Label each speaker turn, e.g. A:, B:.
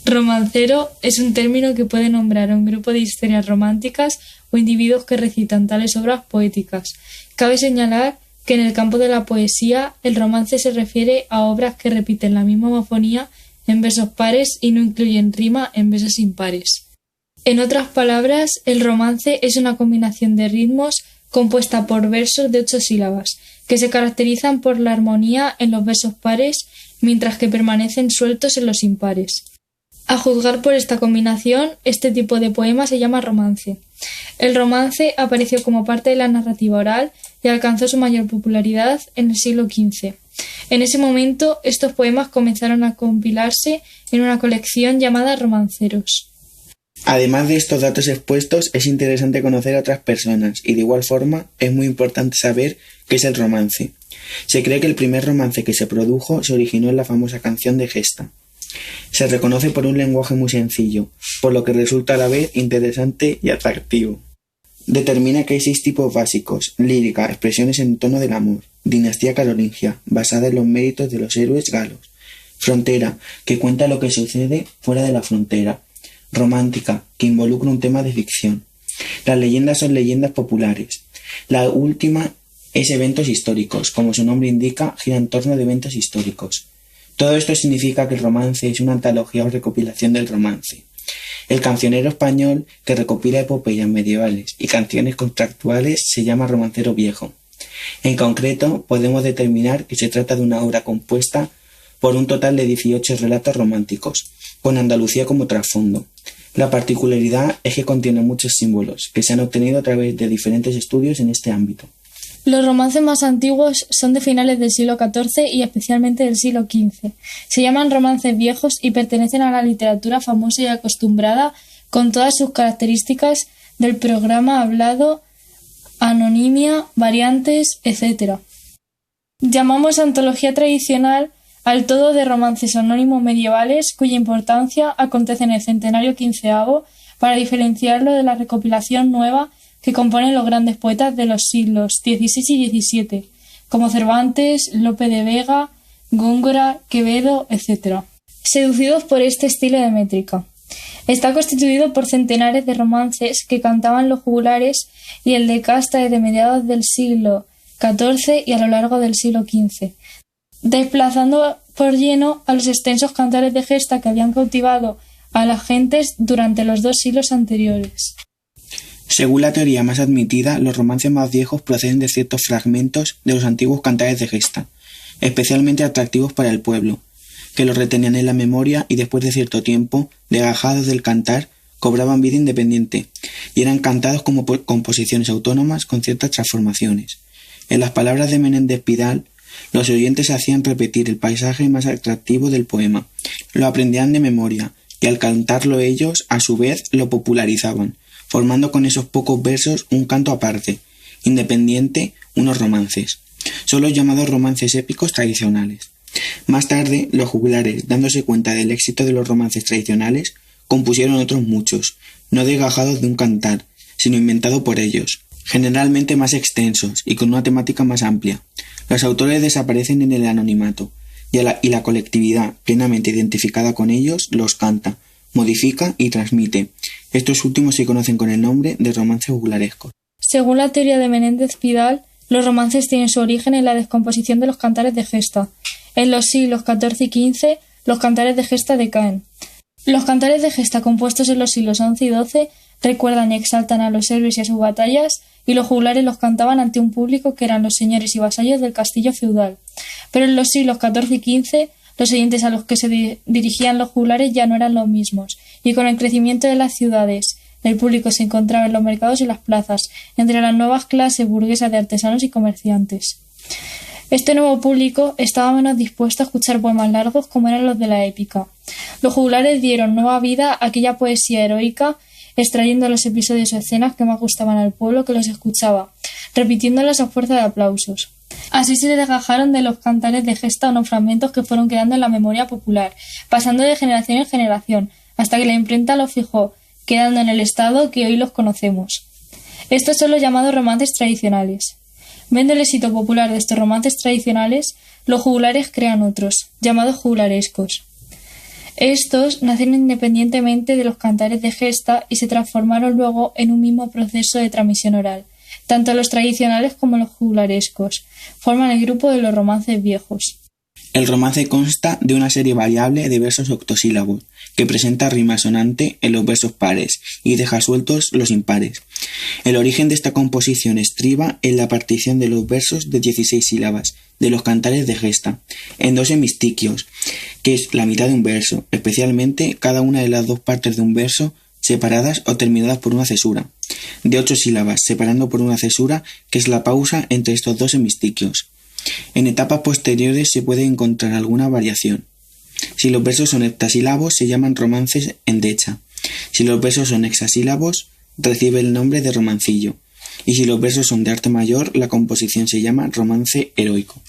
A: Romancero es un término que puede nombrar a un grupo de historias románticas o individuos que recitan tales obras poéticas. Cabe señalar que en el campo de la poesía el romance se refiere a obras que repiten la misma homofonía en versos pares y no incluyen rima en versos impares. En otras palabras, el romance es una combinación de ritmos compuesta por versos de 8 sílabas, que se caracterizan por la armonía en los versos pares, mientras que permanecen sueltos en los impares. A juzgar por esta combinación, este tipo de poema se llama romance. El romance apareció como parte de la narrativa oral y alcanzó su mayor popularidad en el siglo XV. En ese momento, estos poemas comenzaron a compilarse en una colección llamada Romanceros.
B: Además de estos datos expuestos, es interesante conocer a otras personas y de igual forma es muy importante saber qué es el romance. Se cree que el primer romance que se produjo se originó en la famosa canción de Gesta. Se reconoce por un lenguaje muy sencillo, por lo que resulta a la vez interesante y atractivo. Determina que hay 6 tipos básicos: lírica, expresiones en tono del amor; dinastía carolingia, basada en los méritos de los héroes galos; frontera, que cuenta lo que sucede fuera de la frontera; romántica, que involucra un tema de ficción. Las leyendas son leyendas populares. La última es eventos históricos, como su nombre indica, gira en torno de eventos históricos. Todo esto significa que el romance es una antología o recopilación del romance. El cancionero español que recopila epopeyas medievales y canciones contractuales se llama romancero viejo. En concreto, podemos determinar que se trata de una obra compuesta por un total de 18 relatos románticos, con Andalucía como trasfondo. La particularidad es que contiene muchos símbolos que se han obtenido a través de diferentes estudios en este ámbito.
A: Los romances más antiguos son de finales del siglo XIV y especialmente del siglo XV. Se llaman romances viejos y pertenecen a la literatura famosa y acostumbrada, con todas sus características del programa hablado, anonimia, variantes, etc. Llamamos antología tradicional al todo de romances anónimos medievales cuya importancia acontece en el centenario XV para diferenciarlo de la recopilación nueva que componen los grandes poetas de los siglos XVI y XVII, como Cervantes, Lope de Vega, Góngora, Quevedo, etc., seducidos por este estilo de métrica. Está constituido por centenares de romances que cantaban los juglares y el de casta desde mediados del siglo XIV y a lo largo del siglo XV, desplazando por lleno a los extensos cantares de gesta que habían cautivado a las gentes durante los 2 siglos anteriores.
B: Según la teoría más admitida, los romances más viejos proceden de ciertos fragmentos de los antiguos cantares de gesta, especialmente atractivos para el pueblo, que los retenían en la memoria y después de cierto tiempo, desgajados del cantar, cobraban vida independiente y eran cantados como composiciones autónomas con ciertas transformaciones. En las palabras de Menéndez Pidal, los oyentes hacían repetir el paisaje más atractivo del poema, lo aprendían de memoria y al cantarlo ellos, a su vez, lo popularizaban, formando con esos pocos versos un canto aparte, independiente, unos romances. Son los llamados romances épicos tradicionales. Más tarde, los juglares, dándose cuenta del éxito de los romances tradicionales, compusieron otros muchos, no desgajados de un cantar, sino inventados por ellos, generalmente más extensos y con una temática más amplia. Los autores desaparecen en el anonimato, y la colectividad, plenamente identificada con ellos, los canta, modifica y transmite. Estos últimos se conocen con el nombre de romances juglarescos.
A: Según la teoría de Menéndez Pidal, los romances tienen su origen en la descomposición de los cantares de gesta. En los siglos XIV y XV, los cantares de gesta decaen. Los cantares de gesta compuestos en los siglos XI y XII recuerdan y exaltan a los héroes y a sus batallas, y los juglares los cantaban ante un público que eran los señores y vasallos del castillo feudal. Pero en los siglos XIV y XV, los oyentes a los que se dirigían los juglares ya no eran los mismos, y con el crecimiento de las ciudades, el público se encontraba en los mercados y las plazas, entre las nuevas clases burguesas de artesanos y comerciantes. Este nuevo público estaba menos dispuesto a escuchar poemas largos como eran los de la épica. Los juglares dieron nueva vida a aquella poesía heroica, extrayendo los episodios o escenas que más gustaban al pueblo que los escuchaba, repitiéndolas a fuerza de aplausos. Así se desgajaron de los cantares de gesta unos fragmentos que fueron quedando en la memoria popular, pasando de generación en generación, hasta que la imprenta los fijó, quedando en el estado que hoy los conocemos. Estos son los llamados romances tradicionales. Viendo el éxito popular de estos romances tradicionales, los juglares crean otros, llamados juglarescos. Estos nacieron independientemente de los cantares de gesta y se transformaron luego en un mismo proceso de transmisión oral. Tanto los tradicionales como los juglarescos forman el grupo de los romances viejos.
B: El romance consta de una serie variable de versos octosílabos, que presenta rima sonante en los versos pares y deja sueltos los impares. El origen de esta composición estriba en la partición de los versos de 16 sílabas de los cantares de gesta, en dos hemistiquios, que es la mitad de un verso, especialmente cada una de las dos partes de un verso separadas o terminadas por una cesura, de 8 sílabas, separando por una cesura, que es la pausa entre estos dos hemistiquios. En etapas posteriores se puede encontrar alguna variación. Si los versos son heptasílabos se llaman romances en decha. Si los versos son hexasílabos recibe el nombre de romancillo. Y si los versos son de arte mayor la composición se llama romance heroico.